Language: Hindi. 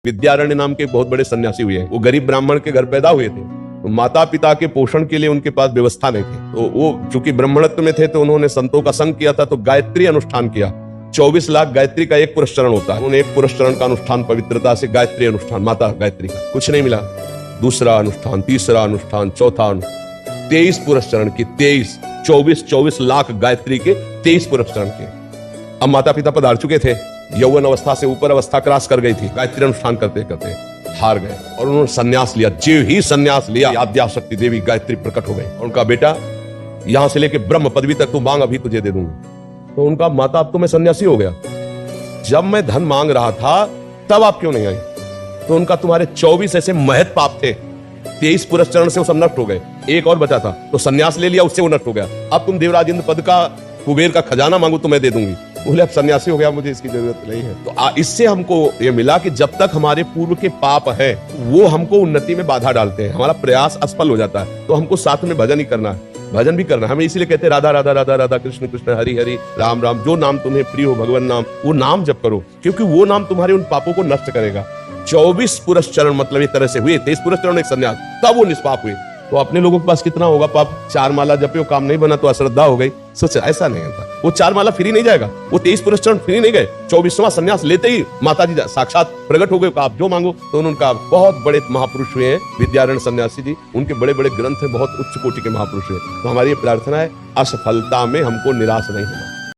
विद्यारण्य नाम के बहुत बड़े सन्यासी हुए हैं। वो गरीब ब्राह्मण के घर पैदा हुए थे, तो माता पिता के पोषण के लिए उनके पास व्यवस्था नहीं थी। तो वो चूंकि ब्राह्मणत्व में थे तो उन्होंने संतों का संग किया था, तो गायत्री अनुष्ठान किया। 24 लाख गायत्री का एक पुरस्चरण होता है। उन्होंने एक पुरस्चरण का अनुष्ठान पवित्रता से गायत्री अनुष्ठान, माता गायत्री का कुछ नहीं मिला। दूसरा अनुष्ठान, तीसरा अनुष्ठान, चौथा अनुष्ठान, 23 पुरस्चरण की 24 लाख गायत्री के 23 पुरस्चरण के। अब माता पिता पधार चुके थे, यौवन अवस्था से ऊपर अवस्था क्रॉस कर गई थी। गायत्री अनुष्ठान करते करते हार गए और उन्होंने संन्यास लिया। जो ही संन्यास लिया, आद्याशक्ति देवी गायत्री प्रकट हो गई और उनका बेटा, यहां से लेके ब्रह्म पदवी तक तू मांग, अभी तुझे दे दूंगा। तो उनका माता, अब तो मैं सन्यासी हो गया, जब मैं धन मांग रहा था तब आप क्यों नहीं आई? तो उनका, तुम्हारे 24 ऐसे महत पाप थे, 23 पुरस्चरण से वो सब नष्ट हो गए, एक और बचा था तो संन्यास ले लिया, उससे वो नष्ट हो गया। अब तुम देवराज इंद्र पद का, कुबेर का खजाना मांगो तो मैं दे दूंगी। बोले अब सन्यासी हो गया, मुझे इसकी जरूरत नहीं है। तो इससे हमको ये मिला कि जब तक हमारे पूर्व के पाप है वो हमको उन्नति में बाधा डालते हैं, हमारा प्रयास असफल हो जाता है। तो हमको साथ में भजन ही करना है, भजन भी करना है। हमें इसीलिए कहते हैं राधा राधा राधा राधा, कृष्ण कृष्ण हरि हरि, राम राम। जो नाम तुम्हें प्रिय हो भगवान नाम, वो नाम जप करो, क्योंकि वो नाम तुम्हारे उन पापों को नष्ट करेगा। 24 पुरस्चरण मतलब एक तरह से हुए, 23 पुरस्चरण एक संन्यास, तब वो निष्पाप हुए। तो अपने लोगों के पास कितना होगा पाप? 4 माला जपे, काम नहीं बना तो अश्रद्धा हो गई। सोच, ऐसा नहीं होता। वो 4 माला फ्री नहीं जाएगा, वो 23 पुरस्चरण फ्री नहीं गए। 24वां संन्यास लेते ही माता जी साक्षात प्रकट हो गए, आप जो मांगो। तो उनका बहुत बड़े महापुरुष हुए हैं विद्यारण्य सन्यासी जी, उनके बड़े बड़े ग्रंथ हैं, बहुत उच्च कोटि के महापुरुष हुए। तो हमारी प्रार्थना है असफलता में हमको निराश नहीं होना।